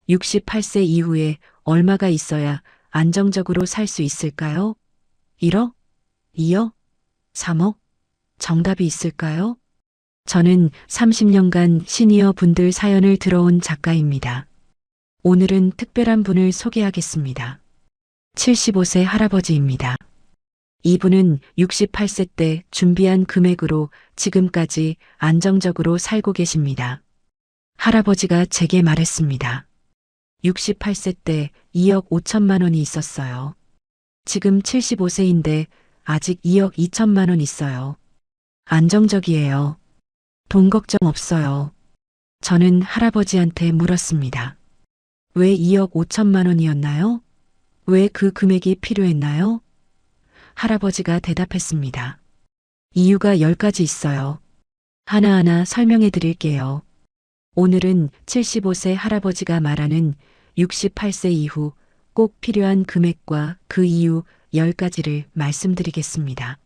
68세 이후에 얼마가 있어야 안정적으로 살 수 있을까요? 1억? 2억? 3억? 정답이 있을까요? 저는 30년간 시니어 분들 사연을 들어온 작가입니다. 오늘은 특별한 분을 소개하겠습니다. 75세 할아버지입니다. 이분은 68세 때 준비한 금액으로 지금까지 안정적으로 살고 계십니다. 할아버지가 제게 말했습니다. 68세 때 2억 5천만 원이 있었어요. 지금 75세인데 아직 2억 2천만 원 있어요. 안정적이에요. 돈 걱정 없어요. 저는 할아버지한테 물었습니다. 왜 2억 5천만 원이었나요? 왜 그 금액이 필요했나요? 할아버지가 대답했습니다. 이유가 10가지 있어요. 하나하나 설명해 드릴게요. 오늘은 75세 할아버지가 말하는 68세 이후 꼭 필요한 금액과 그 이유 10가지를 말씀드리겠습니다.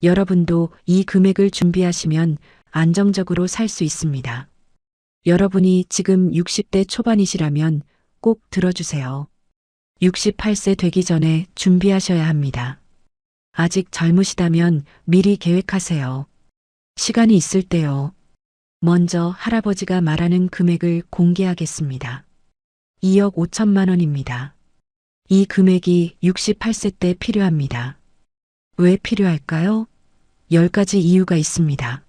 여러분도 이 금액을 준비하시면 안정적으로 살 수 있습니다. 여러분이 지금 60대 초반이시라면 꼭 들어주세요. 68세 되기 전에 준비하셔야 합니다. 아직 젊으시다면 미리 계획하세요. 시간이 있을 때요. 먼저 할아버지가 말하는 금액을 공개하겠습니다. 2억 5천만 원입니다. 이 금액이 68세 때 필요합니다. 왜 필요할까요? 10가지 이유가 있습니다.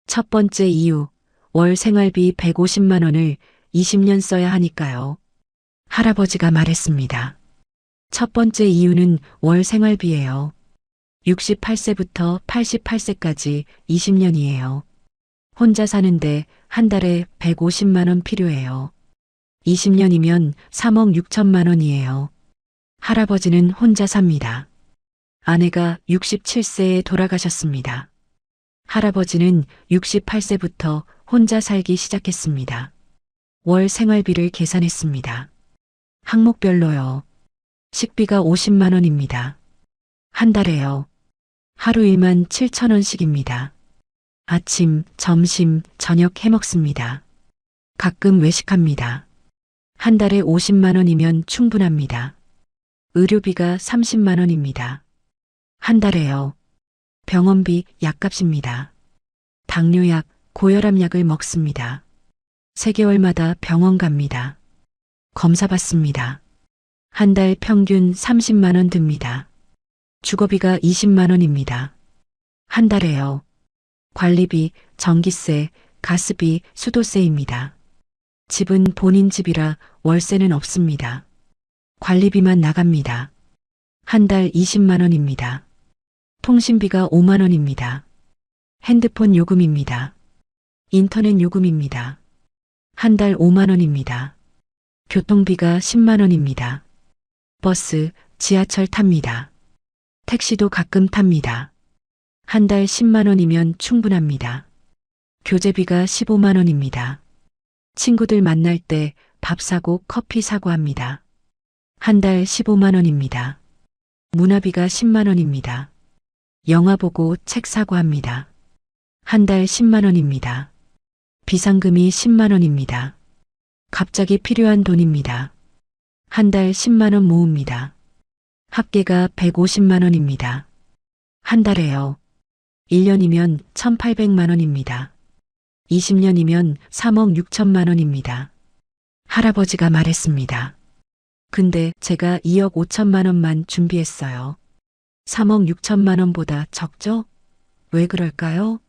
첫 번째 이유, 월 생활비 150만 원을 20년 써야 하니까요. 할아버지가 말했습니다. 첫 번째 이유는 월 생활비예요. 68세부터 88세까지 20년이에요. 혼자 사는데 한 달에 150만 원 필요해요. 20년이면 3억 6천만 원이에요. 할아버지는 혼자 삽니다. 아내가 67세에 돌아가셨습니다. 할아버지는 68세부터 혼자 살기 시작했습니다. 월 생활비를 계산했습니다. 항목별로요. 식비가 50만 원입니다. 한 달에요. 하루 일만 7천 원씩입니다. 아침, 점심, 저녁 해먹습니다. 가끔 외식합니다. 한 달에 50만 원이면 충분합니다. 의료비가 30만 원입니다. 한 달에요. 병원비, 약값입니다. 당뇨약, 고혈압약을 먹습니다. 3개월마다 병원 갑니다. 검사 받습니다. 한 달 평균 30만 원 듭니다. 주거비가 20만 원입니다. 한 달에요. 관리비, 전기세, 가스비, 수도세입니다. 집은 본인 집이라 월세는 없습니다. 관리비만 나갑니다. 한 달 20만 원입니다. 통신비가 5만 원입니다. 핸드폰 요금입니다. 인터넷 요금입니다. 한 달 5만 원입니다. 교통비가 10만 원입니다. 버스, 지하철 탑니다. 택시도 가끔 탑니다. 한 달 10만 원이면 충분합니다. 교재비가 15만 원입니다. 친구들 만날 때 밥 사고 커피 사고 합니다. 한 달 15만 원입니다. 문화비가 10만 원입니다. 영화 보고 책 사고 합니다. 한 달 10만 원입니다. 비상금이 10만 원입니다. 갑자기 필요한 돈입니다. 한 달 10만 원 모읍니다. 합계가 150만 원입니다. 한 달에요. 1년이면 1,800만 원입니다. 20년이면 3억 6천만 원입니다. 할아버지가 말했습니다. 근데 제가 2억 5천만 원만 준비했어요. 3억 6천만 원보다 적죠? 왜 그럴까요?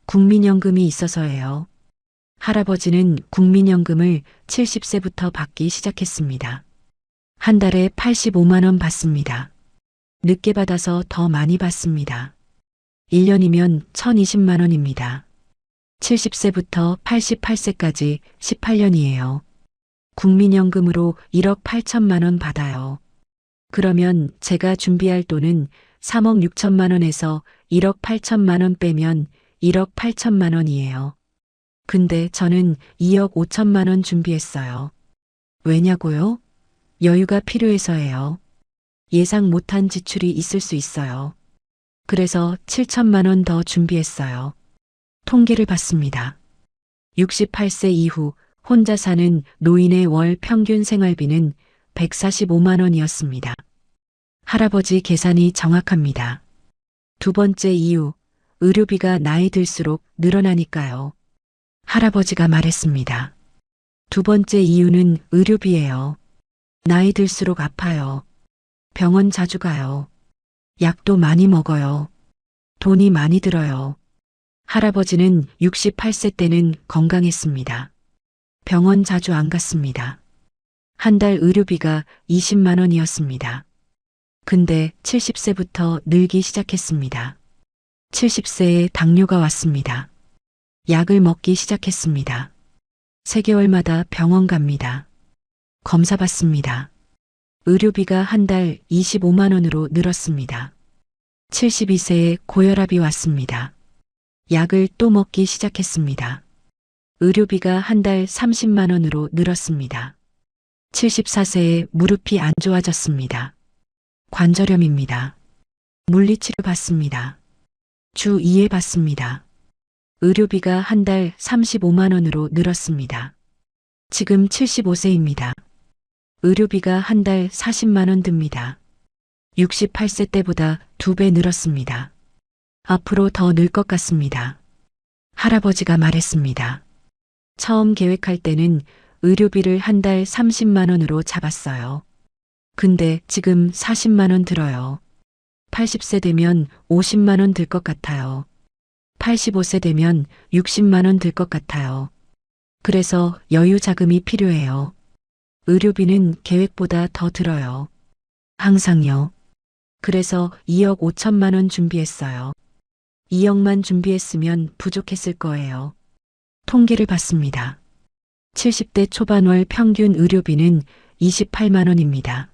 국민연금이 있어서예요. 할아버지는 국민연금을 70세부터 받기 시작했습니다. 한 달에 85만 원 받습니다. 늦게 받아서 더 많이 받습니다. 1년이면 1,020만 원입니다. 70세부터 88세까지 18년이에요. 국민연금으로 1억 8천만 원 받아요. 그러면 제가 준비할 돈은 3억 6천만 원에서 1억 8천만 원 빼면 1억 8천만 원이에요. 근데 저는 2억 5천만 원 준비했어요. 왜냐고요? 여유가 필요해서예요. 예상 못한 지출이 있을 수 있어요. 그래서 7천만 원 더 준비했어요. 통계를 봤습니다. 68세 이후 혼자 사는 노인의 월 평균 생활비는 145만 원이었습니다. 할아버지 계산이 정확합니다. 두 번째 이유, 의료비가 나이 들수록 늘어나니까요. 할아버지가 말했습니다. 두 번째 이유는 의료비예요. 나이 들수록 아파요. 병원 자주 가요. 약도 많이 먹어요. 돈이 많이 들어요. 할아버지는 68세 때는 건강했습니다. 병원 자주 안 갔습니다. 한 달 의료비가 20만 원이었습니다. 근데 70세부터 늘기 시작했습니다. 70세에 당뇨가 왔습니다. 약을 먹기 시작했습니다. 3개월마다 병원 갑니다. 검사 받습니다. 의료비가 한 달 25만 원으로 늘었습니다. 72세에 고혈압이 왔습니다. 약을 또 먹기 시작했습니다. 의료비가 한 달 30만 원으로 늘었습니다. 74세에 무릎이 안 좋아졌습니다. 관절염입니다. 물리치료 받습니다. 주 2회 받습니다. 의료비가 한 달 35만 원으로 늘었습니다. 지금 75세입니다. 의료비가 한 달 40만 원 듭니다. 68세 때보다 2배 늘었습니다. 앞으로 더 늘 것 같습니다. 할아버지가 말했습니다. 처음 계획할 때는 의료비를 한 달 30만 원으로 잡았어요. 근데 지금 40만 원 들어요. 80세 되면 50만 원 들 것 같아요. 85세 되면 60만 원 들 것 같아요. 그래서 여유 자금이 필요해요. 의료비는 계획보다 더 들어요. 항상요. 그래서 2억 5천만 원 준비했어요. 2억만 준비했으면 부족했을 거예요. 통계를 봤습니다. 70대 초반 월 평균 의료비는 28만 원입니다.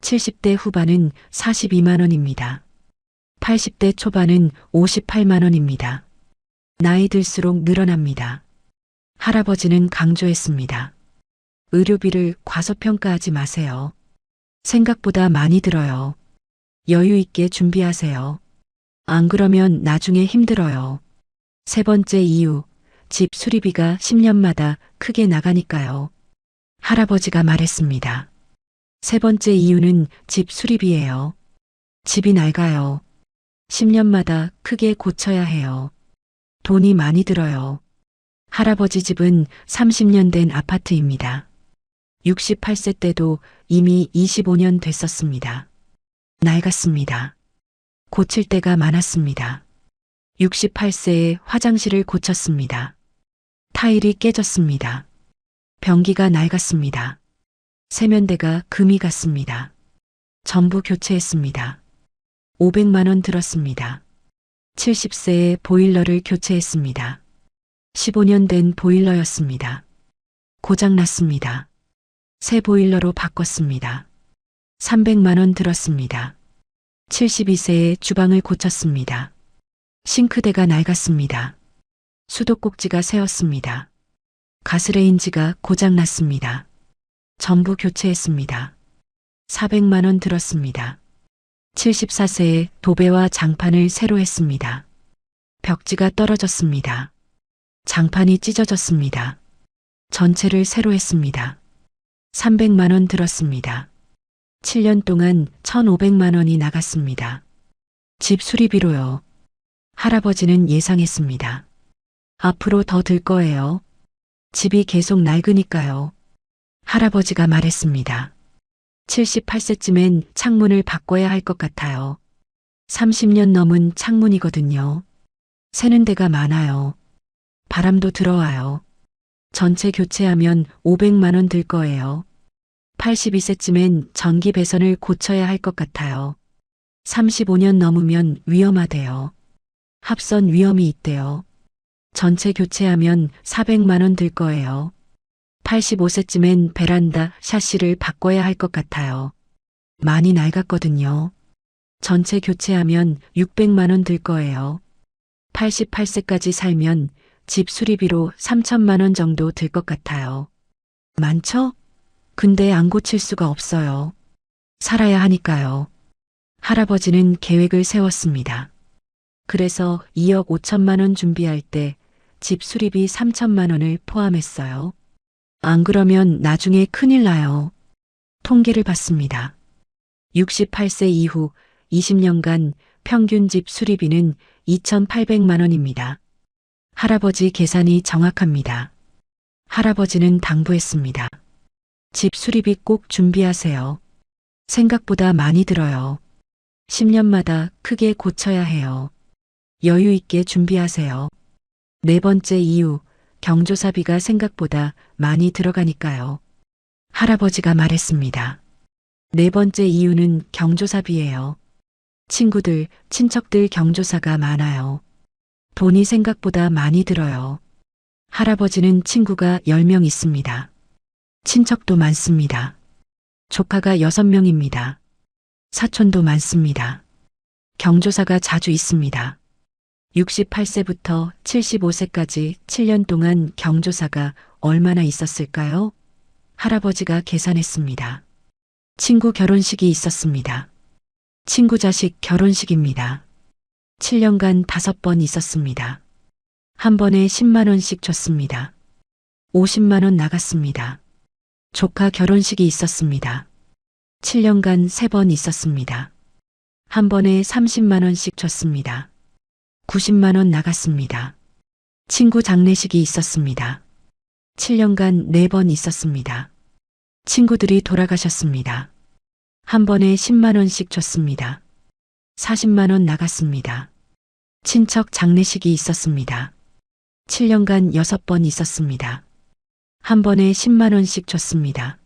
70대 후반은 42만 원입니다. 80대 초반은 58만 원입니다. 나이 들수록 늘어납니다. 할아버지는 강조했습니다. 의료비를 과소평가하지 마세요. 생각보다 많이 들어요. 여유 있게 준비하세요. 안 그러면 나중에 힘들어요. 세 번째 이유, 집 수리비가 10년마다 크게 나가니까요. 할아버지가 말했습니다. 세 번째 이유는 집 수리비예요. 집이 낡아요. 10년마다 크게 고쳐야 해요. 돈이 많이 들어요. 할아버지 집은 30년 된 아파트입니다. 68세 때도 이미 25년 됐었습니다. 낡았습니다. 고칠 때가 많았습니다. 68세에 화장실을 고쳤습니다. 타일이 깨졌습니다. 변기가 낡았습니다. 세면대가 금이 갔습니다. 전부 교체했습니다. 500만 원 들었습니다. 70세에 보일러를 교체했습니다. 15년 된 보일러였습니다. 고장 났습니다. 새 보일러로 바꿨습니다. 300만 원 들었습니다. 72세에 주방을 고쳤습니다. 싱크대가 낡았습니다. 수도꼭지가 새었습니다. 가스레인지가 고장 났습니다. 전부 교체했습니다. 400만 원 들었습니다. 74세에 도배와 장판을 새로 했습니다. 벽지가 떨어졌습니다. 장판이 찢어졌습니다. 전체를 새로 했습니다. 300만 원 들었습니다. 7년 동안 1,500만 원이 나갔습니다. 집 수리비로요. 할아버지는 예상했습니다. 앞으로 더 들 거예요. 집이 계속 낡으니까요. 할아버지가 말했습니다. 78세쯤엔 창문을 바꿔야 할 것 같아요. 30년 넘은 창문이거든요. 새는 데가 많아요. 바람도 들어와요. 전체 교체하면 500만 원 들 거예요. 82세쯤엔 전기 배선을 고쳐야 할 것 같아요. 35년 넘으면 위험하대요. 합선 위험이 있대요. 전체 교체하면 400만 원 들 거예요. 85세쯤엔 베란다 샤시를 바꿔야 할 것 같아요. 많이 낡았거든요. 전체 교체하면 600만 원 들 거예요. 88세까지 살면 집 수리비로 3천만 원 정도 들 것 같아요. 많죠? 근데 안 고칠 수가 없어요. 살아야 하니까요. 할아버지는 계획을 세웠습니다. 그래서 2억 5천만 원 준비할 때 집 수리비 3천만 원을 포함했어요. 안 그러면 나중에 큰일 나요. 통계를 봤습니다. 68세 이후 20년간 평균 집 수리비는 2,800만 원입니다. 할아버지 계산이 정확합니다. 할아버지는 당부했습니다. 집 수리비 꼭 준비하세요. 생각보다 많이 들어요. 10년마다 크게 고쳐야 해요. 여유 있게 준비하세요. 네 번째 이유, 경조사비가 생각보다 많이 들어가니까요. 할아버지가 말했습니다. 네 번째 이유는 경조사비예요. 친구들, 친척들 경조사가 많아요. 돈이 생각보다 많이 들어요. 할아버지는 친구가 10명 있습니다. 친척도 많습니다. 조카가 6명입니다. 사촌도 많습니다. 경조사가 자주 있습니다. 68세부터 75세까지 7년 동안 경조사가 얼마나 있었을까요? 할아버지가 계산했습니다. 친구 결혼식이 있었습니다. 친구 자식 결혼식입니다. 7년간 5번 있었습니다. 한 번에 10만 원씩 줬습니다. 50만 원 나갔습니다. 조카 결혼식이 있었습니다. 7년간 3번 있었습니다. 한 번에 30만 원씩 줬습니다. 90만 원 나갔습니다. 친구 장례식이 있었습니다. 7년간 4번 있었습니다. 친구들이 돌아가셨습니다. 한 번에 10만 원씩 줬습니다. 40만 원 나갔습니다. 친척 장례식이 있었습니다. 7년간 6번 있었습니다. 한 번에 10만 원씩 줬습니다.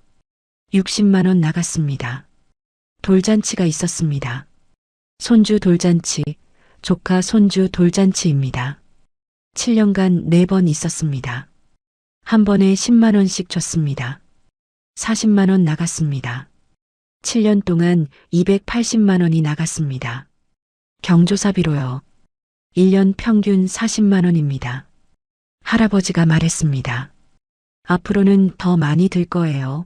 60만 원 나갔습니다. 돌잔치가 있었습니다. 손주 돌잔치, 조카 손주 돌잔치입니다. 7년간 4번 있었습니다. 한 번에 10만 원씩 줬습니다. 40만 원 나갔습니다. 7년 동안 280만 원이 나갔습니다. 경조사비로요. 1년 평균 40만 원입니다. 할아버지가 말했습니다. 앞으로는 더 많이 들 거예요.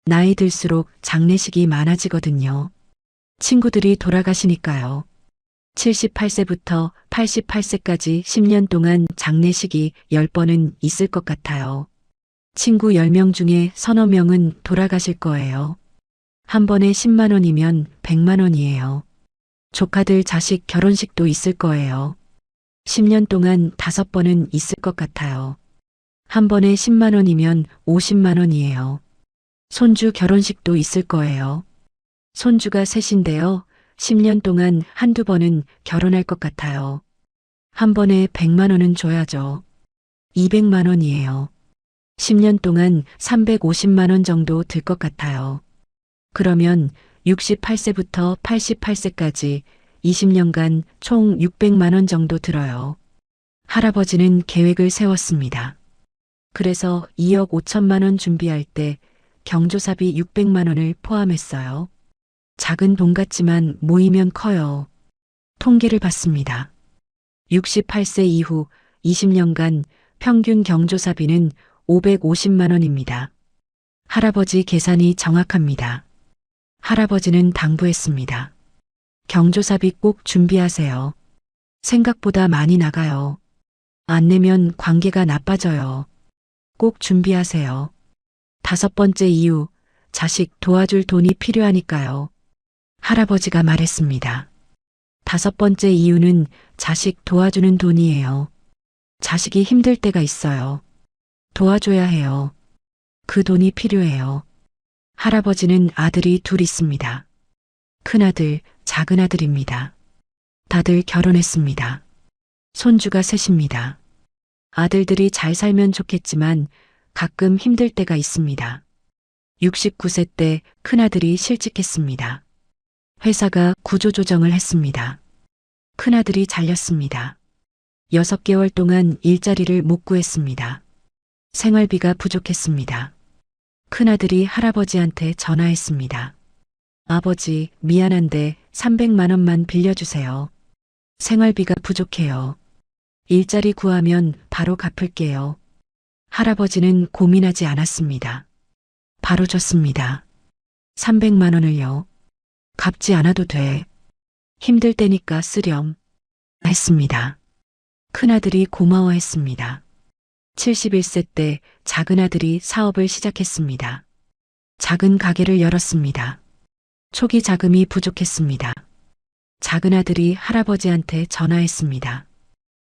나이 들수록 장례식이 많아지거든요. 친구들이 돌아가시니까요. 78세부터 88세까지 10년 동안 장례식이 10번은 있을 것 같아요. 친구 10명 중에 서너 명은 돌아가실 거예요. 한 번에 10만 원이면 100만 원이에요. 조카들 자식 결혼식도 있을 거예요. 10년 동안 5번은 있을 것 같아요. 한 번에 10만 원이면 50만 원이에요. 손주 결혼식도 있을 거예요. 손주가 셋인데요. 10년 동안 한두 번은 결혼할 것 같아요. 한 번에 100만 원은 줘야죠. 200만 원이에요. 10년 동안 350만 원 정도 들 것 같아요. 그러면 68세부터 88세까지 20년간 총 600만 원 정도 들어요. 할아버지는 계획을 세웠습니다. 그래서 2억 5천만 원 준비할 때 경조사비 600만 원을 포함했어요. 작은 돈 같지만 모이면 커요. 통계를 봤습니다. 68세 이후 20년간 평균 경조사비는 550만 원입니다. 할아버지 계산이 정확합니다. 할아버지는 당부했습니다. 경조사비 꼭 준비하세요. 생각보다 많이 나가요. 안 내면 관계가 나빠져요. 꼭 준비하세요. 5번째 이유, 자식 도와줄 돈이 필요하니까요. 할아버지가 말했습니다. 5번째 이유는 자식 도와주는 돈이에요. 자식이 힘들 때가 있어요. 도와줘야 해요. 그 돈이 필요해요. 할아버지는 아들이 둘 있습니다. 큰아들, 작은아들입니다. 다들 결혼했습니다. 손주가 셋입니다. 아들들이 잘 살면 좋겠지만 가끔 힘들 때가 있습니다. 69세 때 큰아들이 실직했습니다. 회사가 구조조정을 했습니다. 큰아들이 잘렸습니다. 6개월 동안 일자리를 못 구했습니다. 생활비가 부족했습니다. 큰아들이 할아버지한테 전화했습니다. 아버지, 미안한데 300만 원만 빌려주세요. 생활비가 부족해요. 일자리 구하면 바로 갚을게요. 할아버지는 고민하지 않았습니다. 바로 줬습니다. 300만 원을요. 갚지 않아도 돼. 힘들 때니까 쓰렴. 했습니다. 큰아들이 고마워했습니다. 71세 때 작은 아들이 사업을 시작했습니다. 작은 가게를 열었습니다. 초기 자금이 부족했습니다. 작은 아들이 할아버지한테 전화했습니다.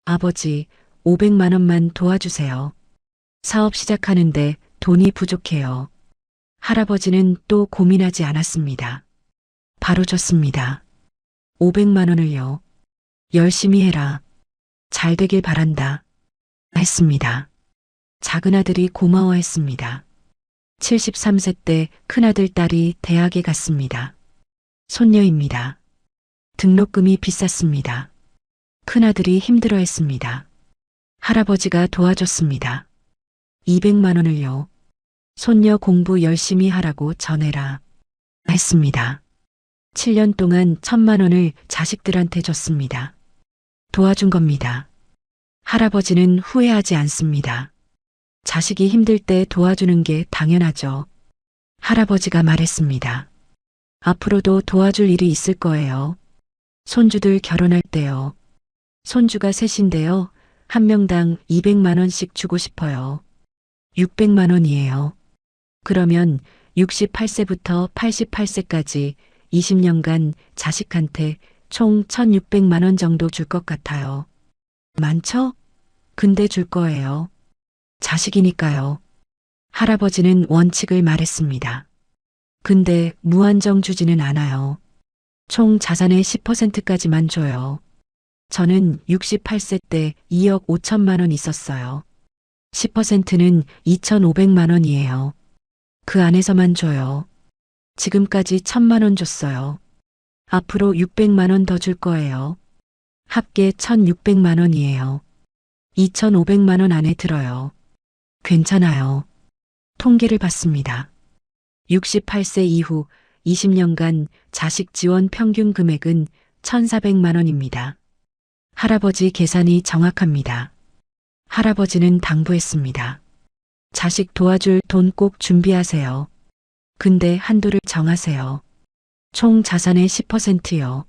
아버지, 500만 원만 도와주세요. 사업 시작하는데 돈이 부족해요. 할아버지는 또 고민하지 않았습니다. 바로 줬습니다. 500만 원을요. 열심히 해라. 잘 되길 바란다. 했습니다. 작은 아들이 고마워했습니다. 73세 때 큰아들 딸이 대학에 갔습니다. 손녀입니다. 등록금이 비쌌습니다. 큰아들이 힘들어했습니다. 할아버지가 도와줬습니다. 200만 원을요. 손녀 공부 열심히 하라고 전해라. 했습니다. 7년 동안 1000만 원을 자식들한테 줬습니다. 도와준 겁니다. 할아버지는 후회하지 않습니다. 자식이 힘들 때 도와주는 게 당연하죠. 할아버지가 말했습니다. 앞으로도 도와줄 일이 있을 거예요. 손주들 결혼할 때요. 손주가 셋인데요. 한 명당 200만 원씩 주고 싶어요. 600만 원이에요. 그러면 68세부터 88세까지 20년간 자식한테 총 1600만 원 정도 줄 것 같아요. 많죠? 근데 줄 거예요. 자식이니까요. 할아버지는 원칙을 말했습니다. 근데 무한정 주지는 않아요. 총 자산의 10%까지만 줘요. 저는 68세 때 2억 5천만 원 있었어요. 10%는 2,500만 원이에요. 그 안에서만 줘요. 지금까지 1,000만 원 줬어요. 앞으로 600만 원 더 줄 거예요. 합계 1,600만 원이에요. 2,500만 원 안에 들어요. 괜찮아요. 통계를 봤습니다. 68세 이후 20년간 자식 지원 평균 금액은 1,400만 원입니다. 할아버지 계산이 정확합니다. 할아버지는 당부했습니다. 자식 도와줄 돈 꼭 준비하세요. 근데 한도를 정하세요. 총 자산의 10%요.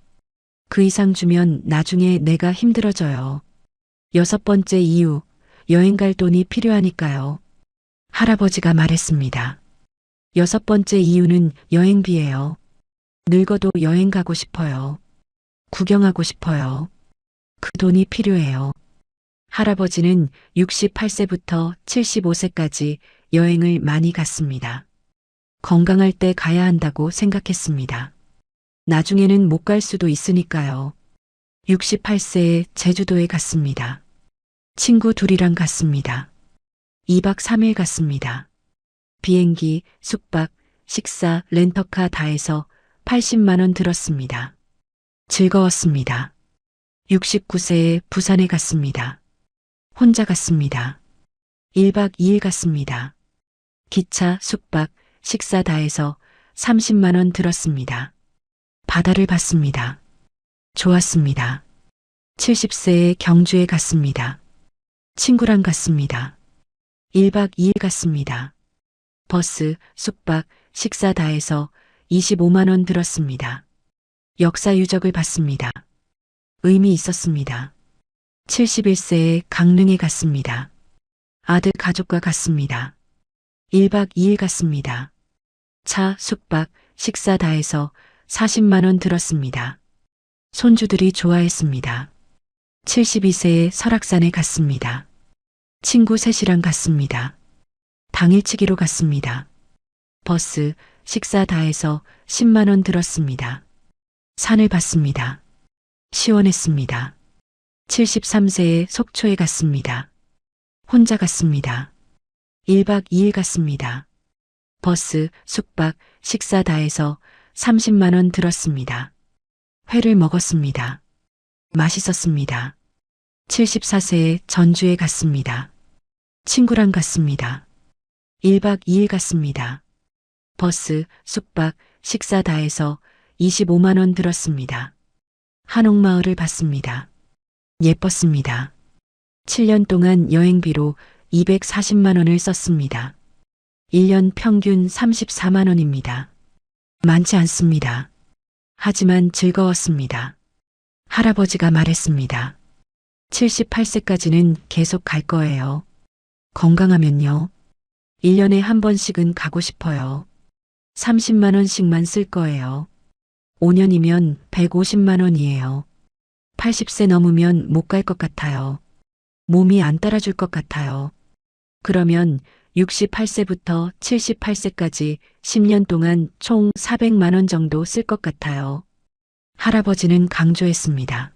그 이상 주면 나중에 내가 힘들어져요. 6번째 이유, 여행 갈 돈이 필요하니까요. 할아버지가 말했습니다. 6번째 이유는 여행비예요. 늙어도 여행 가고 싶어요. 구경하고 싶어요. 그 돈이 필요해요. 할아버지는 68세부터 75세까지 여행을 많이 갔습니다. 건강할 때 가야 한다고 생각했습니다. 나중에는 못 갈 수도 있으니까요. 68세에 제주도에 갔습니다. 친구 둘이랑 갔습니다. 2박 3일 갔습니다. 비행기, 숙박, 식사, 렌터카 다 해서 80만 원 들었습니다. 즐거웠습니다. 69세에 부산에 갔습니다. 혼자 갔습니다. 1박 2일 갔습니다. 기차, 숙박, 식사 다 해서 30만 원 들었습니다. 바다를 봤습니다. 좋았습니다. 70세에 경주에 갔습니다. 친구랑 갔습니다. 1박 2일 갔습니다. 버스, 숙박, 식사 다 해서 25만 원 들었습니다. 역사 유적을 봤습니다. 의미 있었습니다. 71세에 강릉에 갔습니다. 아들 가족과 갔습니다. 1박 2일 갔습니다. 차, 숙박, 식사 다 해서 40만 원 들었습니다. 손주들이 좋아했습니다. 72세에 설악산에 갔습니다. 친구 셋이랑 갔습니다. 당일치기로 갔습니다. 버스, 식사 다 해서 10만 원 들었습니다. 산을 봤습니다. 시원했습니다. 73세에 속초에 갔습니다. 혼자 갔습니다. 1박 2일 갔습니다. 버스, 숙박, 식사 다 해서 30만 원 들었습니다. 회를 먹었습니다. 맛있었습니다. 74세에 전주에 갔습니다. 친구랑 갔습니다. 1박 2일 갔습니다. 버스, 숙박, 식사 다 해서 25만 원 들었습니다. 한옥마을을 봤습니다. 예뻤습니다. 7년 동안 여행비로 240만 원을 썼습니다. 1년 평균 34만 원입니다. 많지 않습니다. 하지만 즐거웠습니다. 할아버지가 말했습니다. 78세까지는 계속 갈 거예요. 건강하면요. 1년에 한 번씩은 가고 싶어요. 30만 원씩만 쓸 거예요. 5년이면 150만 원이에요. 80세 넘으면 못 갈 것 같아요. 몸이 안 따라줄 것 같아요. 그러면 68세부터 78세까지 10년 동안 총 400만 원 정도 쓸 것 같아요. 할아버지는 강조했습니다.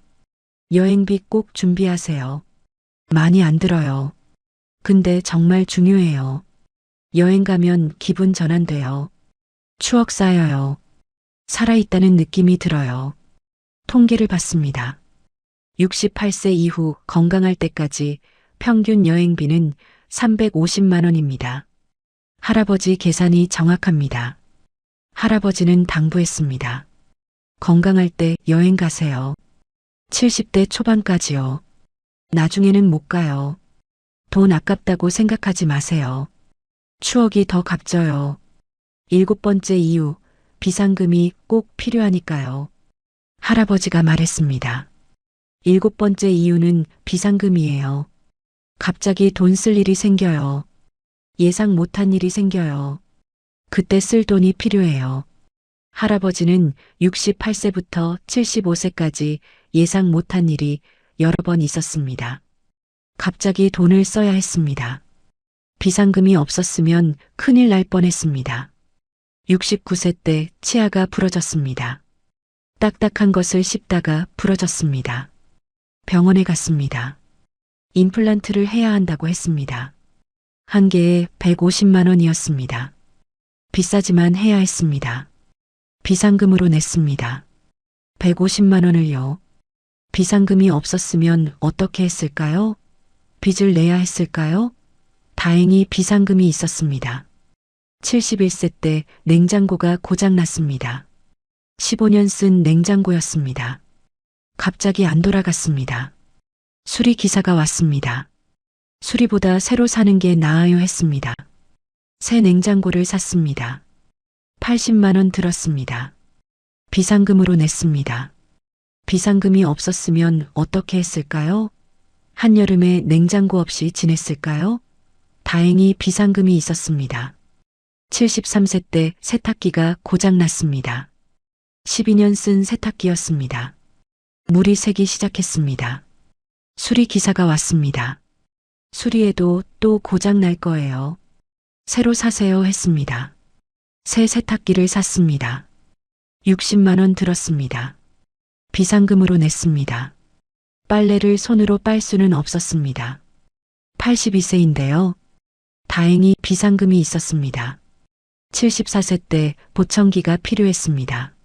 여행비 꼭 준비하세요. 많이 안 들어요. 근데 정말 중요해요. 여행 가면 기분 전환돼요. 추억 쌓여요. 살아있다는 느낌이 들어요. 통계를 봤습니다. 68세 이후 건강할 때까지 평균 여행비는 350만 원입니다. 할아버지 계산이 정확합니다. 할아버지는 당부했습니다. 건강할 때 여행 가세요. 70대 초반까지요. 나중에는 못 가요. 돈 아깝다고 생각하지 마세요. 추억이 더 값져요. 7번째 이유, 비상금이 꼭 필요하니까요. 할아버지가 말했습니다. 7번째 이유는 비상금이에요. 갑자기 돈 쓸 일이 생겨요. 예상 못한 일이 생겨요. 그때 쓸 돈이 필요해요. 할아버지는 68세부터 75세까지 예상 못한 일이 여러 번 있었습니다. 갑자기 돈을 써야 했습니다. 비상금이 없었으면 큰일 날 뻔했습니다. 69세 때 치아가 부러졌습니다. 딱딱한 것을 씹다가 부러졌습니다. 병원에 갔습니다. 임플란트를 해야 한다고 했습니다. 한 개에 150만 원이었습니다. 비싸지만 해야 했습니다. 비상금으로 냈습니다. 150만 원을요. 비상금이 없었으면 어떻게 했을까요? 빚을 내야 했을까요? 다행히 비상금이 있었습니다. 71세 때 냉장고가 고장났습니다. 15년 쓴 냉장고였습니다. 갑자기 안 돌아갔습니다. 수리기사가 왔습니다. 수리보다 새로 사는 게 나아요 했습니다. 새 냉장고를 샀습니다. 80만 원 들었습니다. 비상금으로 냈습니다. 비상금이 없었으면 어떻게 했을까요? 한여름에 냉장고 없이 지냈을까요? 다행히 비상금이 있었습니다. 73세 때 세탁기가 고장났습니다. 12년 쓴 세탁기였습니다. 물이 새기 시작했습니다. 수리기사가 왔습니다. 수리해도 또 고장 날 거예요. 새로 사세요 했습니다. 새 세탁기를 샀습니다. 60만 원 들었습니다. 비상금으로 냈습니다. 빨래를 손으로 빨 수는 없었습니다. 82세인데요. 다행히 비상금이 있었습니다. 74세 때 보청기가 필요했습니다.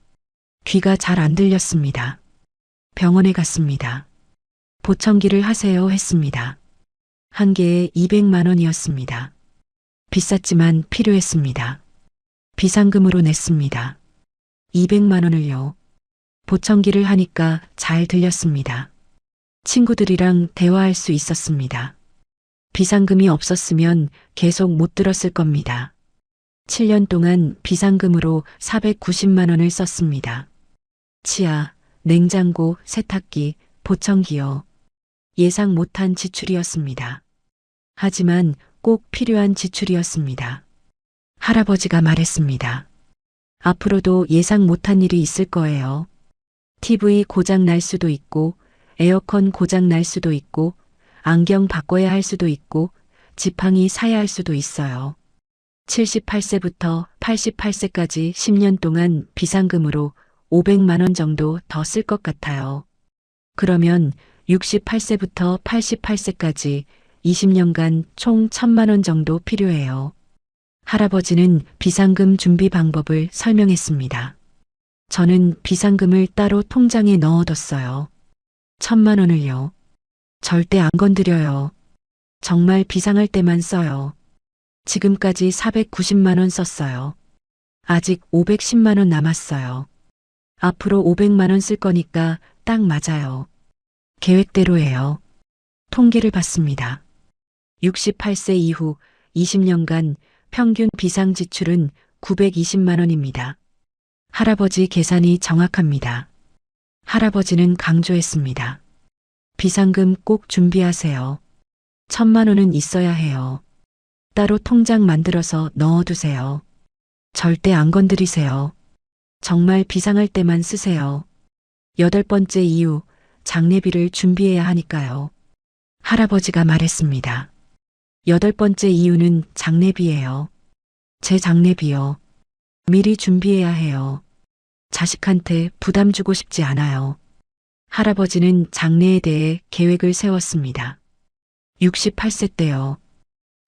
귀가 잘 안 들렸습니다. 병원에 갔습니다. 보청기를 하세요 했습니다. 한 개에 200만 원이었습니다. 비쌌지만 필요했습니다. 비상금으로 냈습니다. 200만 원을요. 보청기를 하니까 잘 들렸습니다. 친구들이랑 대화할 수 있었습니다. 비상금이 없었으면 계속 못 들었을 겁니다. 7년 동안 비상금으로 490만 원을 썼습니다. 치아, 냉장고, 세탁기, 보청기요. 예상 못한 지출이었습니다. 하지만 꼭 필요한 지출이었습니다. 할아버지가 말했습니다. 앞으로도 예상 못한 일이 있을 거예요. TV 고장 날 수도 있고, 에어컨 고장 날 수도 있고, 안경 바꿔야 할 수도 있고, 지팡이 사야 할 수도 있어요. 78세부터 88세까지 10년 동안 비상금으로 500만 원 정도 더 쓸 것 같아요. 그러면 68세부터 88세까지 20년간 총 1000만 원 정도 필요해요. 할아버지는 비상금 준비 방법을 설명했습니다. 저는 비상금을 따로 통장에 넣어뒀어요. 1000만 원을요. 절대 안 건드려요. 정말 비상할 때만 써요. 지금까지 490만 원 썼어요. 아직 510만 원 남았어요. 앞으로 500만 원 쓸 거니까 딱 맞아요. 계획대로예요. 통계를 봤습니다. 68세 이후 20년간 평균 비상 지출은 920만 원입니다. 할아버지 계산이 정확합니다. 할아버지는 강조했습니다. 비상금 꼭 준비하세요. 1,000만 원은 있어야 해요. 따로 통장 만들어서 넣어두세요. 절대 안 건드리세요. 정말 비상할 때만 쓰세요. 8번째 이유, 장례비를 준비해야 하니까요. 할아버지가 말했습니다. 8번째 이유는 장례비예요. 제 장례비요. 미리 준비해야 해요. 자식한테 부담 주고 싶지 않아요. 할아버지는 장례에 대해 계획을 세웠습니다. 68세 때요.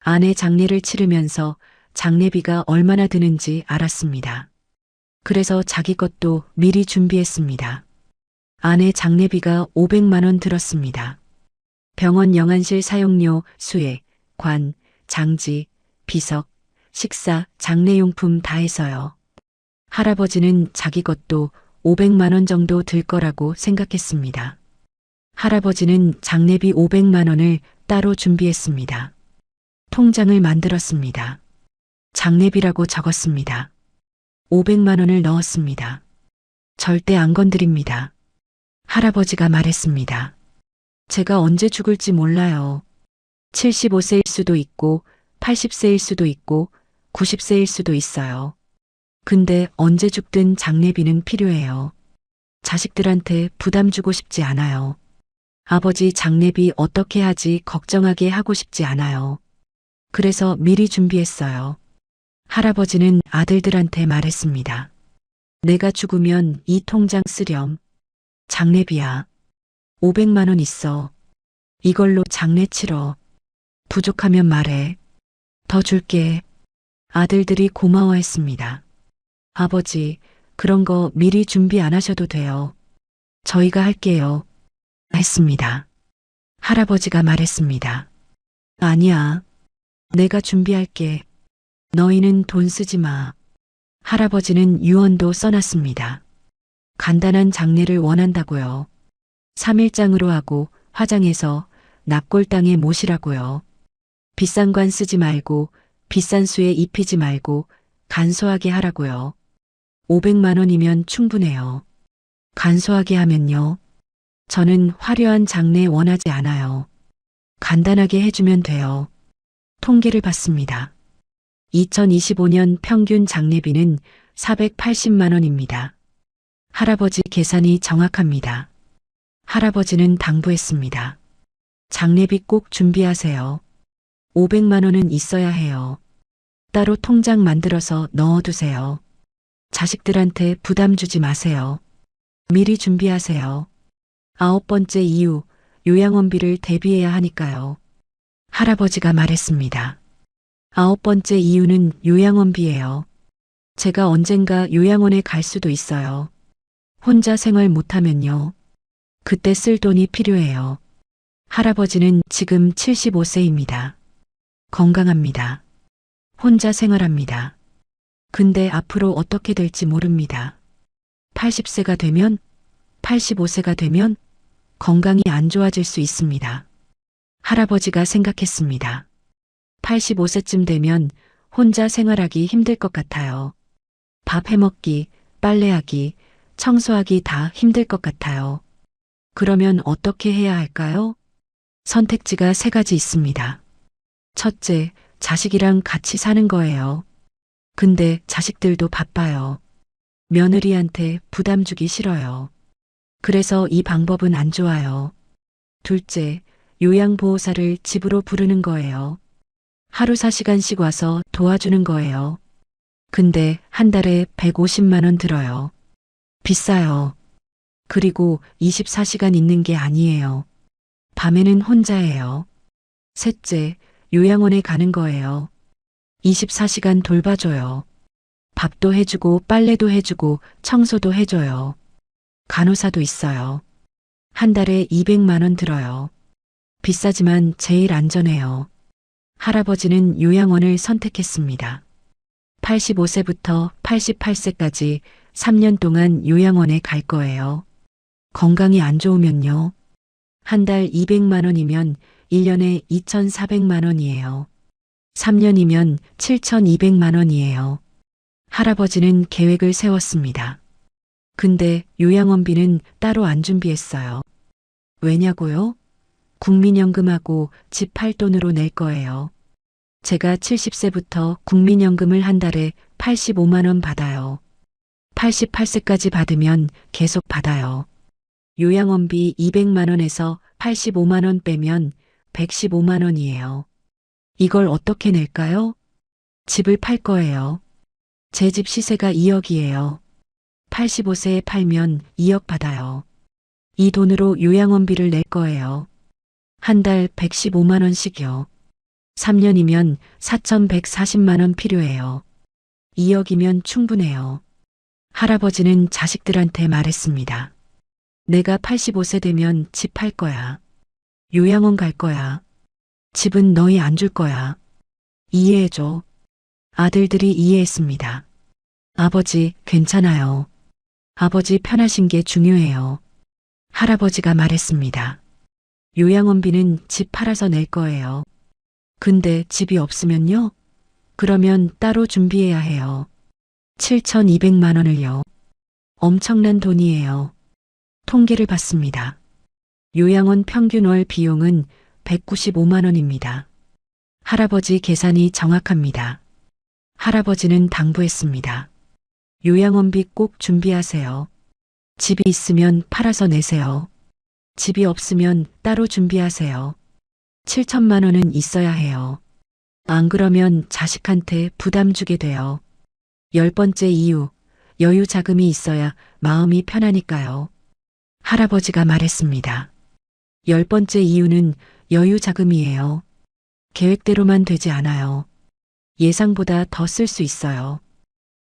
아내 장례를 치르면서 장례비가 얼마나 드는지 알았습니다. 그래서 자기 것도 미리 준비했습니다. 아내 장례비가 500만 원 들었습니다. 병원 영안실 사용료, 수액, 관, 장지, 비석, 식사, 장례용품 다 해서요. 할아버지는 자기 것도 500만 원 정도 들 거라고 생각했습니다. 할아버지는 장례비 500만 원을 따로 준비했습니다. 통장을 만들었습니다. 장례비라고 적었습니다. 500만 원을 넣었습니다. 절대 안 건드립니다. 할아버지가 말했습니다. 제가 언제 죽을지 몰라요. 75세일 수도 있고 80세일 수도 있고 90세일 수도 있어요. 근데 언제 죽든 장례비는 필요해요. 자식들한테 부담 주고 싶지 않아요. 아버지 장례비 어떻게 하지 걱정하게 하고 싶지 않아요. 그래서 미리 준비했어요. 할아버지는 아들들한테 말했습니다. 내가 죽으면 이 통장 쓰렴. 장례비야. 500만 원 있어. 이걸로 장례 치러. 부족하면 말해. 더 줄게. 아들들이 고마워했습니다. 아버지, 그런 거 미리 준비 안 하셔도 돼요. 저희가 할게요. 했습니다. 할아버지가 말했습니다. 아니야. 내가 준비할게. 너희는 돈 쓰지 마. 할아버지는 유언도 써놨습니다. 간단한 장례를 원한다고요. 3일장으로 하고 화장해서 납골당에 모시라고요. 비싼 관 쓰지 말고 비싼 수에 입히지 말고 간소하게 하라고요. 500만 원이면 충분해요. 간소하게 하면요. 저는 화려한 장례 원하지 않아요. 간단하게 해주면 돼요. 통계를 봤습니다. 2025년 평균 장례비는 480만 원입니다. 할아버지 계산이 정확합니다. 할아버지는 당부했습니다. 장례비 꼭 준비하세요. 500만 원은 있어야 해요. 따로 통장 만들어서 넣어두세요. 자식들한테 부담 주지 마세요. 미리 준비하세요. 9번째 이유, 요양원비를 대비해야 하니까요. 할아버지가 말했습니다. 9번째 이유는 요양원비예요. 제가 언젠가 요양원에 갈 수도 있어요. 혼자 생활 못하면요. 그때 쓸 돈이 필요해요. 할아버지는 지금 75세입니다. 건강합니다. 혼자 생활합니다. 근데 앞으로 어떻게 될지 모릅니다. 80세가 되면, 85세가 되면 건강이 안 좋아질 수 있습니다. 할아버지가 생각했습니다. 85세쯤 되면 혼자 생활하기 힘들 것 같아요. 밥 해먹기, 빨래하기, 청소하기 다 힘들 것 같아요. 그러면 어떻게 해야 할까요? 선택지가 3가지 있습니다. 첫째, 자식이랑 같이 사는 거예요. 근데 자식들도 바빠요. 며느리한테 부담 주기 싫어요. 그래서 이 방법은 안 좋아요. 둘째, 요양보호사를 집으로 부르는 거예요. 하루 4시간씩 와서 도와주는 거예요. 근데 한 달에 150만 원 들어요. 비싸요. 그리고 24시간 있는 게 아니에요. 밤에는 혼자예요. 셋째, 요양원에 가는 거예요. 24시간 돌봐줘요. 밥도 해주고 빨래도 해주고 청소도 해줘요. 간호사도 있어요. 한 달에 200만 원 들어요. 비싸지만 제일 안전해요. 할아버지는 요양원을 선택했습니다. 85세부터 88세까지 3년 동안 요양원에 갈 거예요. 건강이 안 좋으면요. 한 달 200만 원이면 1년에 2,400만 원이에요. 3년이면 7,200만 원이에요. 할아버지는 계획을 세웠습니다. 근데 요양원비는 따로 안 준비했어요. 왜냐고요? 국민연금하고 집 팔 돈으로 낼 거예요. 제가 70세부터 국민연금을 한 달에 85만 원 받아요. 88세까지 받으면 계속 받아요. 요양원비 200만 원에서 85만 원 빼면 115만 원이에요. 이걸 어떻게 낼까요? 집을 팔 거예요. 제 집 시세가 2억이에요. 85세에 팔면 2억 받아요. 이 돈으로 요양원비를 낼 거예요. 한 달 115만 원씩요. 3년이면 4,140만 원 필요해요. 2억이면 충분해요. 할아버지는 자식들한테 말했습니다. 내가 85세 되면 집 팔 거야. 요양원 갈 거야. 집은 너희 안 줄 거야. 이해해줘. 아들들이 이해했습니다. 아버지, 괜찮아요. 아버지 편하신 게 중요해요. 할아버지가 말했습니다. 요양원비는 집 팔아서 낼 거예요. 근데 집이 없으면요? 그러면 따로 준비해야 해요. 7,200만 원을요. 엄청난 돈이에요. 통계를 봤습니다. 요양원 평균 월 비용은 195만 원입니다. 할아버지 계산이 정확합니다. 할아버지는 당부했습니다. 요양원비 꼭 준비하세요. 집이 있으면 팔아서 내세요. 집이 없으면 따로 준비하세요. 7천만 원은 있어야 해요. 안 그러면 자식한테 부담 주게 돼요. 10번째 이유, 여유 자금이 있어야 마음이 편하니까요. 할아버지가 말했습니다. 10번째 이유는 여유 자금이에요. 계획대로만 되지 않아요. 예상보다 더 쓸 수 있어요.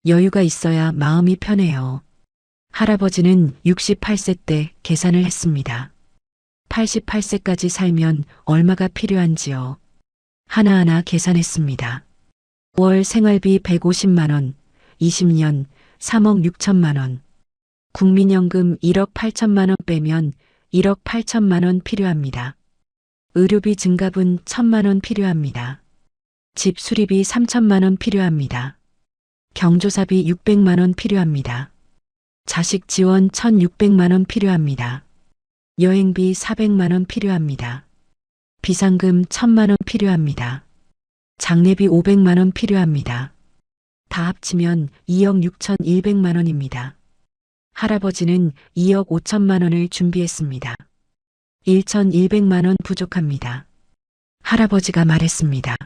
여유가 있어야 마음이 편해요. 할아버지는 68세 때 계산을 했습니다. 88세까지 살면 얼마가 필요한지요. 하나하나 계산했습니다. 월 생활비 150만 원, 20년 3억 6천만 원. 국민연금 1억 8천만 원 빼면 1억 8천만 원 필요합니다. 의료비 증가분 1천만 원 필요합니다. 집 수리비 3천만 원 필요합니다. 경조사비 600만 원 필요합니다. 자식 지원 1,600만 원 필요합니다. 여행비 400만 원 필요합니다. 비상금 1,000만 원 필요합니다. 장례비 500만 원 필요합니다. 다 합치면 2억 6,100만 원입니다. 할아버지는 2억 5천만 원을 준비했습니다. 1,100만 원 부족합니다. 할아버지가 말했습니다.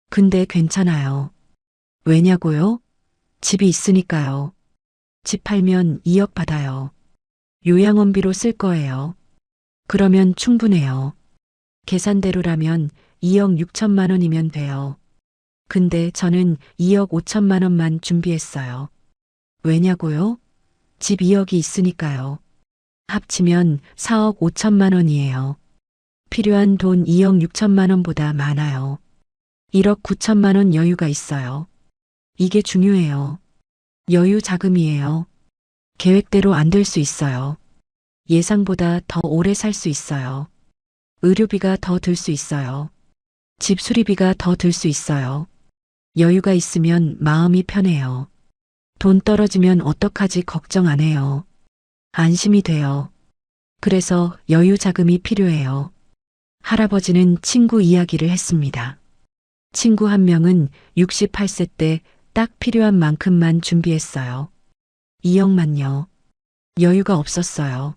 근데 괜찮아요. 왜냐고요? 집이 있으니까요. 집 팔면 2억 받아요. 요양원비로 쓸 거예요. 그러면 충분해요. 계산대로라면 2억 6천만 원이면 돼요. 근데 저는 2억 5천만 원만 준비했어요. 왜냐고요? 집 2억이 있으니까요. 합치면 4억 5천만 원이에요. 필요한 돈 2억 6천만 원보다 많아요. 1억 9천만 원 여유가 있어요. 이게 중요해요. 여유 자금이에요. 계획대로 안 될 수 있어요. 예상보다 더 오래 살 수 있어요. 의료비가 더 들 수 있어요. 집 수리비가 더 들 수 있어요. 여유가 있으면 마음이 편해요. 돈 떨어지면 어떡하지 걱정 안 해요. 안심이 돼요. 그래서 여유 자금이 필요해요. 할아버지는 친구 이야기를 했습니다. 친구 한 명은 68세 때 딱 필요한 만큼만 준비했어요. 2억만요. 여유가 없었어요.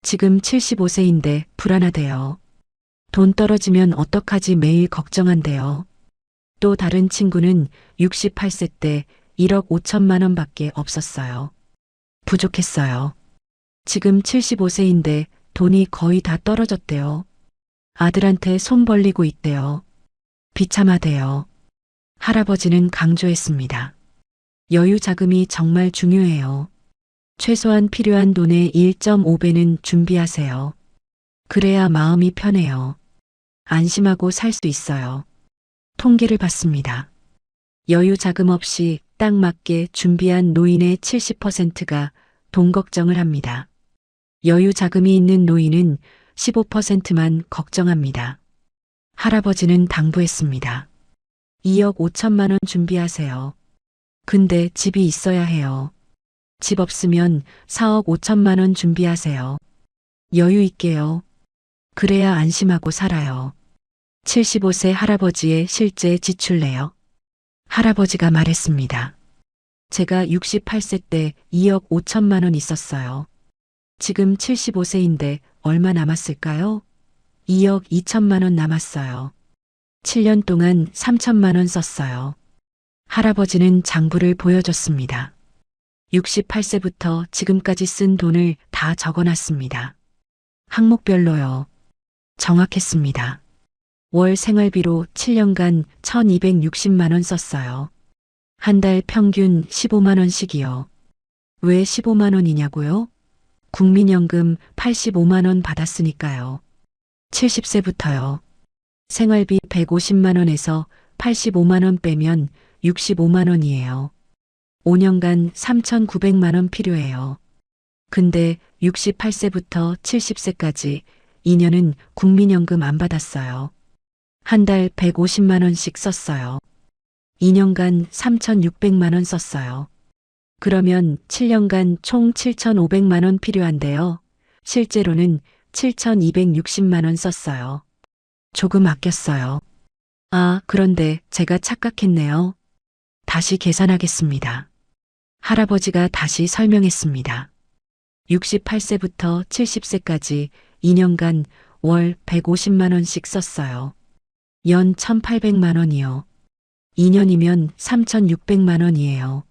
지금 75세인데 불안하대요. 돈 떨어지면 어떡하지 매일 걱정한대요. 또 다른 친구는 68세 때 1억 5천만 원밖에 없었어요. 부족했어요. 지금 75세인데 돈이 거의 다 떨어졌대요. 아들한테 손 벌리고 있대요. 비참하대요. 할아버지는 강조했습니다. 여유 자금이 정말 중요해요. 최소한 필요한 돈의 1.5배는 준비하세요. 그래야 마음이 편해요. 안심하고 살 수 있어요. 통계를 봤습니다. 여유 자금 없이 딱 맞게 준비한 노인의 70%가 돈 걱정을 합니다. 여유 자금이 있는 노인은 15%만 걱정합니다. 할아버지는 당부했습니다. 2억 5천만 원 준비하세요. 근데 집이 있어야 해요. 집 없으면 4억 5천만 원 준비하세요. 여유 있게요. 그래야 안심하고 살아요. 75세 할아버지의 실제 지출 내역. 할아버지가 말했습니다. 제가 68세 때 2억 5천만 원 있었어요. 지금 75세인데 얼마 남았을까요? 2억 2천만 원 남았어요. 7년 동안 3천만 원 썼어요. 할아버지는 장부를 보여줬습니다. 68세부터 지금까지 쓴 돈을 다 적어놨습니다. 항목별로요. 정확했습니다. 월 생활비로 7년간 1260만 원 썼어요. 한 달 평균 15만 원씩이요. 왜 15만 원이냐고요? 국민연금 85만 원 받았으니까요. 70세부터요. 생활비 150만 원에서 85만 원 빼면 65만 원이에요. 5년간 3,900만 원 필요해요. 근데 68세부터 70세까지 2년은 국민연금 안 받았어요. 한 달 150만 원씩 썼어요. 2년간 3,600만 원 썼어요. 그러면 7년간 총 7,500만 원 필요한데요. 실제로는 7,260만 원 썼어요. 조금 아꼈어요. 아, 그런데 제가 착각했네요. 다시 계산하겠습니다. 할아버지가 다시 설명했습니다. 68세부터 70세까지 2년간 월 150만 원씩 썼어요. 연 1,800만 원이요. 2년이면 3,600만 원이에요.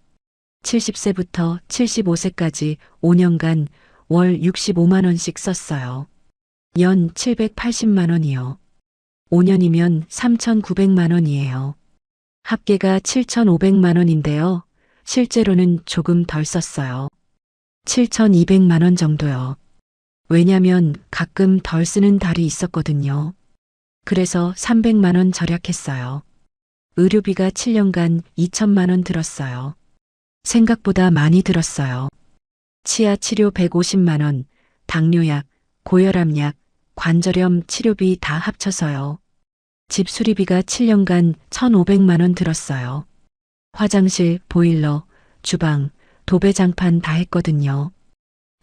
70세부터 75세까지 5년간 월 65만 원씩 썼어요. 연 780만 원이요. 5년이면 3,900만 원이에요. 합계가 7,500만 원인데요. 실제로는 조금 덜 썼어요. 7,200만 원 정도요. 왜냐면 가끔 덜 쓰는 달이 있었거든요. 그래서 300만 원 절약했어요. 의료비가 7년간 2천만 원 들었어요. 생각보다 많이 들었어요. 치아 치료 150만 원, 당뇨약, 고혈압약, 관절염 치료비 다 합쳐서요. 집 수리비가 7년간 1,500만 원 들었어요. 화장실, 보일러, 주방, 도배장판 다 했거든요.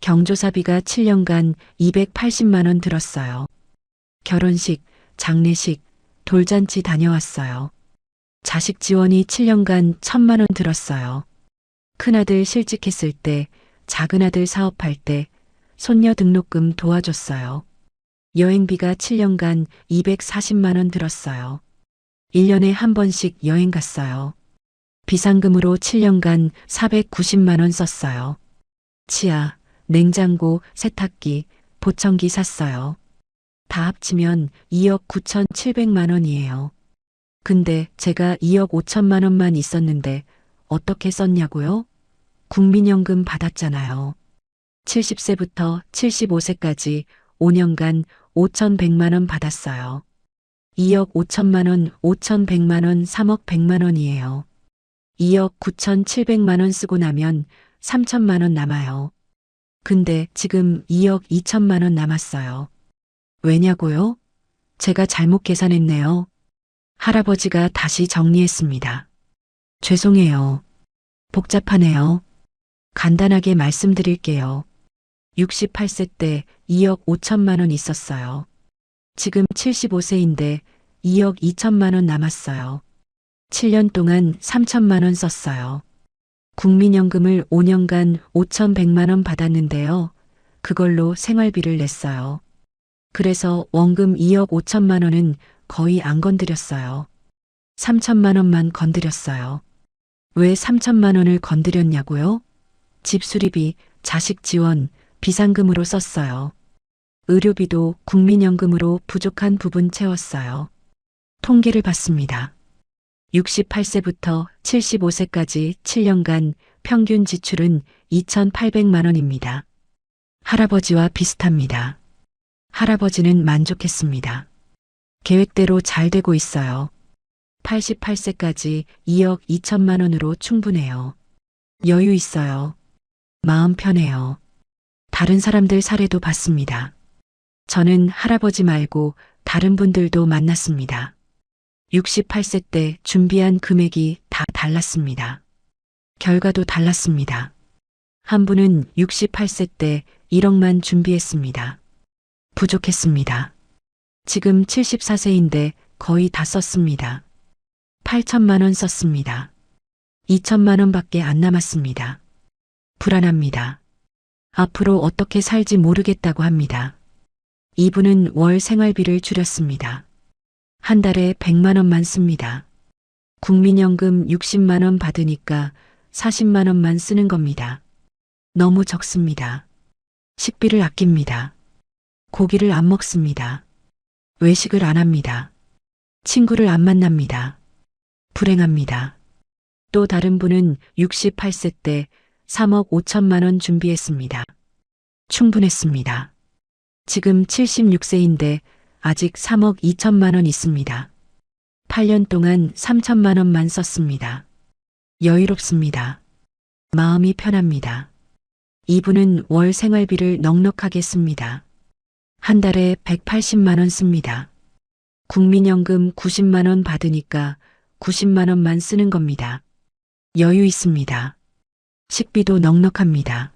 경조사비가 7년간 280만 원 들었어요. 결혼식, 장례식, 돌잔치 다녀왔어요. 자식 지원이 7년간 1,000만 원 들었어요. 큰아들 실직했을 때, 작은아들 사업할 때, 손녀 등록금 도와줬어요. 여행비가 7년간 240만 원 들었어요. 1년에 한 번씩 여행 갔어요. 비상금으로 7년간 490만 원 썼어요. 치아, 냉장고, 세탁기, 보청기 샀어요. 다 합치면 2억 9,700만 원이에요. 근데 제가 2억 5천만 원만 있었는데 어떻게 썼냐고요? 국민연금 받았잖아요. 70세부터 75세까지 5년간 5,100만 원 받았어요. 2억 5천만 원, 5,100만 원, 3억 100만 원이에요. 2억 9,700만 원 쓰고 나면 3천만 원 남아요. 근데 지금 2억 2천만 원 남았어요. 왜냐고요? 제가 잘못 계산했네요. 할아버지가 다시 정리했습니다. 죄송해요. 복잡하네요. 간단하게 말씀드릴게요. 68세 때 2억 5천만 원 있었어요. 지금 75세인데 2억 2천만 원 남았어요. 7년 동안 3천만 원 썼어요. 국민연금을 5년간 5,100만 원 받았는데요. 그걸로 생활비를 냈어요. 그래서 원금 2억 5천만 원은 거의 안 건드렸어요. 3천만 원만 건드렸어요. 왜 3천만 원을 건드렸냐고요? 집 수리비, 자식 지원, 비상금으로 썼어요. 의료비도 국민연금으로 부족한 부분 채웠어요. 통계를 봤습니다. 68세부터 75세까지 7년간 평균 지출은 2,800만 원입니다. 할아버지와 비슷합니다. 할아버지는 만족했습니다. 계획대로 잘 되고 있어요. 88세까지 2억 2천만 원으로 충분해요. 여유 있어요. 마음 편해요. 다른 사람들 사례도 봤습니다. 저는 할아버지 말고 다른 분들도 만났습니다. 68세 때 준비한 금액이 다 달랐습니다. 결과도 달랐습니다. 한 분은 68세 때 1억만 준비했습니다. 부족했습니다. 지금 74세인데 거의 다 썼습니다. 8천만 원 썼습니다. 2천만 원밖에 안 남았습니다. 불안합니다. 앞으로 어떻게 살지 모르겠다고 합니다. 이분은 월 생활비를 줄였습니다. 한 달에 100만 원만 씁니다. 국민연금 60만 원 받으니까 40만 원만 쓰는 겁니다. 너무 적습니다. 식비를 아낍니다. 고기를 안 먹습니다. 외식을 안 합니다. 친구를 안 만납니다. 불행합니다. 또 다른 분은 68세 때 3억 5천만 원 준비했습니다. 충분했습니다. 지금 76세인데 아직 3억 2천만 원 있습니다. 8년 동안 3천만 원만 썼습니다. 여유롭습니다. 마음이 편합니다. 이분은 월 생활비를 넉넉하게 씁니다. 한 달에 180만 원 씁니다. 국민연금 90만 원 받으니까 90만 원만 쓰는 겁니다. 여유 있습니다. 식비도 넉넉합니다.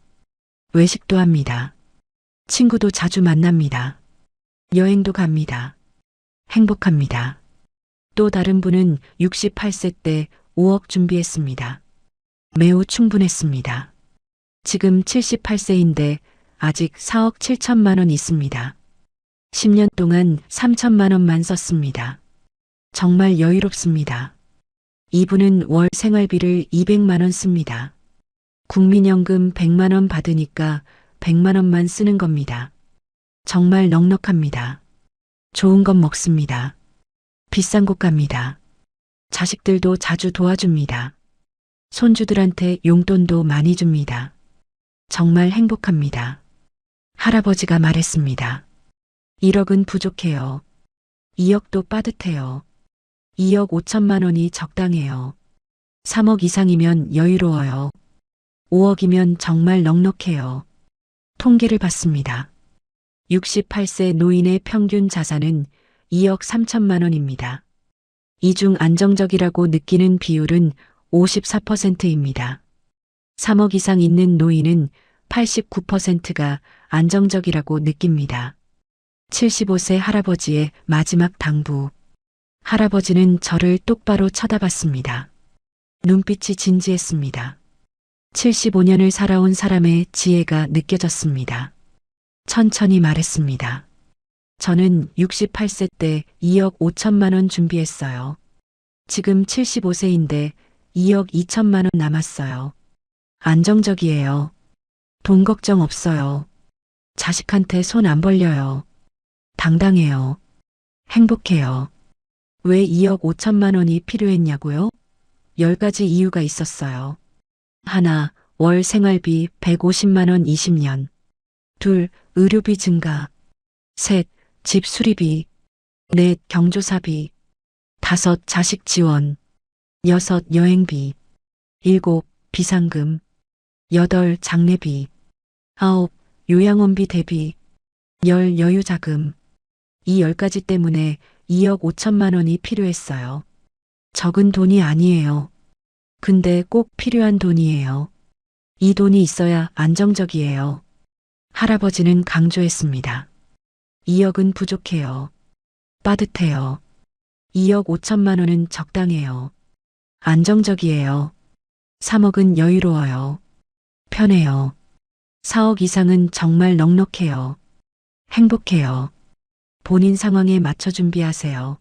외식도 합니다. 친구도 자주 만납니다. 여행도 갑니다. 행복합니다. 또 다른 분은 68세 때 5억 준비했습니다. 매우 충분했습니다. 지금 78세인데 아직 4억 7천만 원 있습니다. 10년 동안 3천만 원만 썼습니다. 정말 여유롭습니다. 이분은 월 생활비를 200만 원 씁니다. 국민연금 100만 원 받으니까 100만 원만 쓰는 겁니다. 정말 넉넉합니다. 좋은 것 먹습니다. 비싼 곳 갑니다. 자식들도 자주 도와줍니다. 손주들한테 용돈도 많이 줍니다. 정말 행복합니다. 할아버지가 말했습니다. 1억은 부족해요. 2억도 빠듯해요. 2억 5천만 원이 적당해요. 3억 이상이면 여유로워요. 5억이면 정말 넉넉해요. 통계를 봤습니다. 68세 노인의 평균 자산은 2억 3천만 원입니다. 이 중 안정적이라고 느끼는 비율은 54%입니다. 3억 이상 있는 노인은 89%가 안정적이라고 느낍니다. 75세 할아버지의 마지막 당부. 할아버지는 저를 똑바로 쳐다봤습니다. 눈빛이 진지했습니다. 75년을 살아온 사람의 지혜가 느껴졌습니다. 천천히 말했습니다. 저는 68세 때 2억 5천만 원 준비했어요. 지금 75세인데 2억 2천만 원 남았어요. 안정적이에요. 돈 걱정 없어요. 자식한테 손 안 벌려요. 당당해요. 행복해요. 왜 2억 5천만 원이 필요했냐고요? 10가지 이유가 있었어요. 하나, 월 생활비 150만 원 20년. 둘, 의료비 증가. 셋, 집 수리비. 넷, 경조사비. 다섯, 자식 지원. 여섯, 여행비. 일곱, 비상금. 여덟, 장례비. 아홉, 요양원비 대비. 열, 여유자금. 이 10가지 때문에 2억 5천만 원이 필요했어요. 적은 돈이 아니에요. 근데 꼭 필요한 돈이에요. 이 돈이 있어야 안정적이에요. 할아버지는 강조했습니다. 2억은 부족해요. 빠듯해요. 2억 5천만 원은 적당해요. 안정적이에요. 3억은 여유로워요. 편해요. 4억 이상은 정말 넉넉해요. 행복해요. 본인 상황에 맞춰 준비하세요.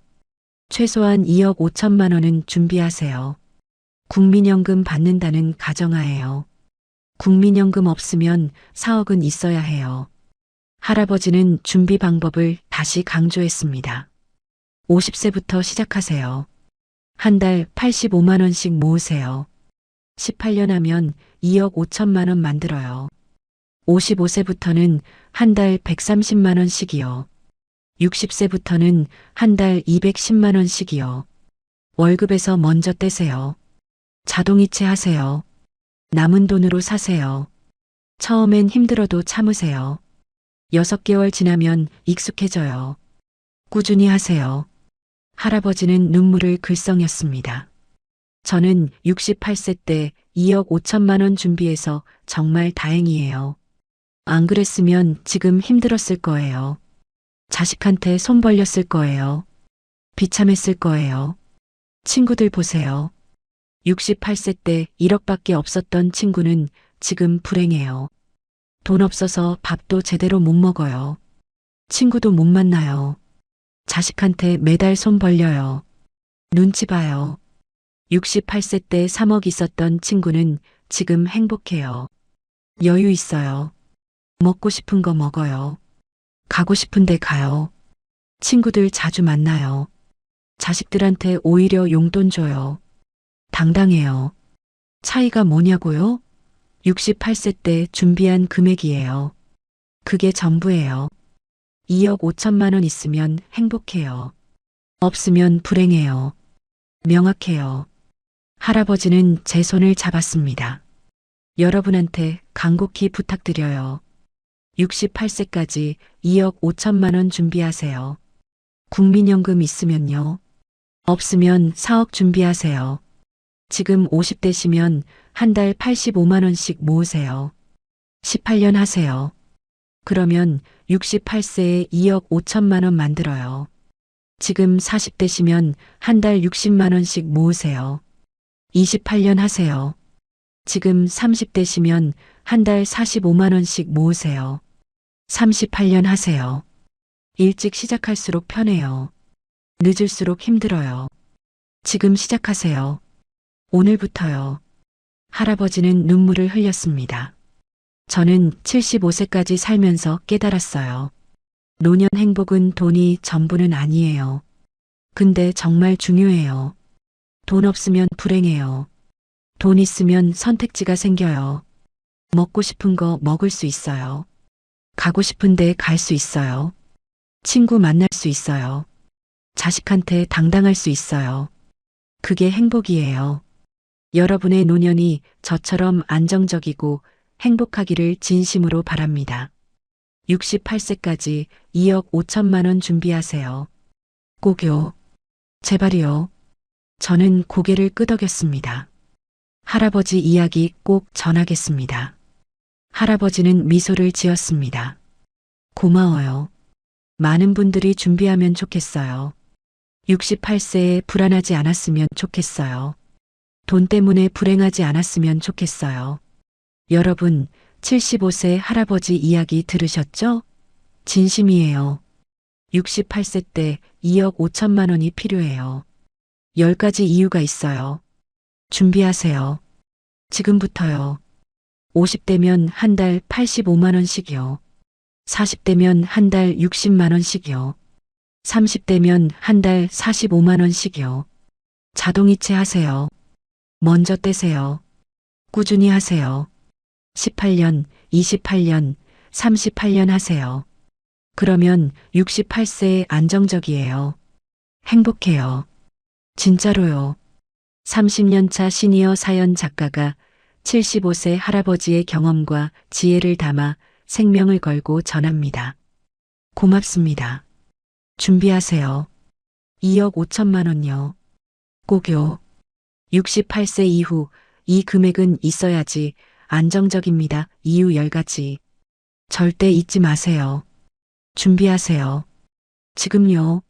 최소한 2억 5천만 원은 준비하세요. 국민연금 받는다는 가정하에요. 국민연금 없으면 4억은 있어야 해요. 할아버지는 준비 방법을 다시 강조했습니다. 50세부터 시작하세요. 한 달 85만 원씩 모으세요. 18년 하면 2억 5천만 원 만들어요. 55세부터는 한 달 130만 원씩이요. 60세부터는 한 달 210만 원씩이요. 월급에서 먼저 떼세요. 자동이체 하세요. 남은 돈으로 사세요. 처음엔 힘들어도 참으세요. 6개월 지나면 익숙해져요. 꾸준히 하세요. 할아버지는 눈물을 글썽였습니다. 저는 68세 때 2억 5천만 원 준비해서 정말 다행이에요. 안 그랬으면 지금 힘들었을 거예요. 자식한테 손 벌렸을 거예요. 비참했을 거예요. 친구들 보세요. 68세 때 1억밖에 없었던 친구는 지금 불행해요. 돈 없어서 밥도 제대로 못 먹어요. 친구도 못 만나요. 자식한테 매달 손 벌려요. 눈치 봐요. 68세 때 3억 있었던 친구는 지금 행복해요. 여유 있어요. 먹고 싶은 거 먹어요. 가고 싶은 데 가요. 친구들 자주 만나요. 자식들한테 오히려 용돈 줘요. 당당해요. 차이가 뭐냐고요? 68세 때 준비한 금액이에요. 그게 전부예요. 2억 5천만 원 있으면 행복해요. 없으면 불행해요. 명확해요. 할아버지는 제 손을 잡았습니다. 여러분한테 간곡히 부탁드려요. 68세까지 2억 5천만 원 준비하세요. 국민연금 있으면요. 없으면 4억 준비하세요. 지금 50대시면 한 달 85만 원씩 모으세요. 18년 하세요. 그러면 68세에 2억 5천만 원 만들어요. 지금 40대시면 한 달 60만 원씩 모으세요. 28년 하세요. 지금 30대시면 한 달 45만 원씩 모으세요. 38년 하세요. 일찍 시작할수록 편해요. 늦을수록 힘들어요. 지금 시작하세요. 오늘부터요. 할아버지는 눈물을 흘렸습니다. 저는 75세까지 살면서 깨달았어요. 노년 행복은 돈이 전부는 아니에요. 근데 정말 중요해요. 돈 없으면 불행해요. 돈 있으면 선택지가 생겨요. 먹고 싶은 거 먹을 수 있어요. 가고 싶은데 갈 수 있어요. 친구 만날 수 있어요. 자식한테 당당할 수 있어요. 그게 행복이에요. 여러분의 노년이 저처럼 안정적이고 행복하기를 진심으로 바랍니다. 68세까지 2억 5천만 원 준비하세요. 꼭요. 제발이요. 저는 고개를 끄덕였습니다. 할아버지 이야기 꼭 전하겠습니다. 할아버지는 미소를 지었습니다. 고마워요. 많은 분들이 준비하면 좋겠어요. 68세에 불안하지 않았으면 좋겠어요. 돈 때문에 불행하지 않았으면 좋겠어요. 여러분, 75세 할아버지 이야기 들으셨죠? 진심이에요. 68세 때 2억 5천만 원이 필요해요. 10가지 이유가 있어요. 준비하세요. 지금부터요. 50대면 한 달 85만 원씩이요. 40대면 한 달 60만 원씩이요. 30대면 한 달 45만 원씩이요. 자동이체 하세요. 먼저 떼세요. 꾸준히 하세요. 18년, 28년, 38년 하세요. 그러면 68세에 안정적이에요. 행복해요. 진짜로요. 30년 차 시니어 사연 작가가 75세 할아버지의 경험과 지혜를 담아 생명을 걸고 전합니다. 고맙습니다. 준비하세요. 2억 5천만 원요. 꼭요. 68세 이후 이 금액은 있어야지 안정적입니다. 이유 10가지. 절대 잊지 마세요. 준비하세요. 지금요.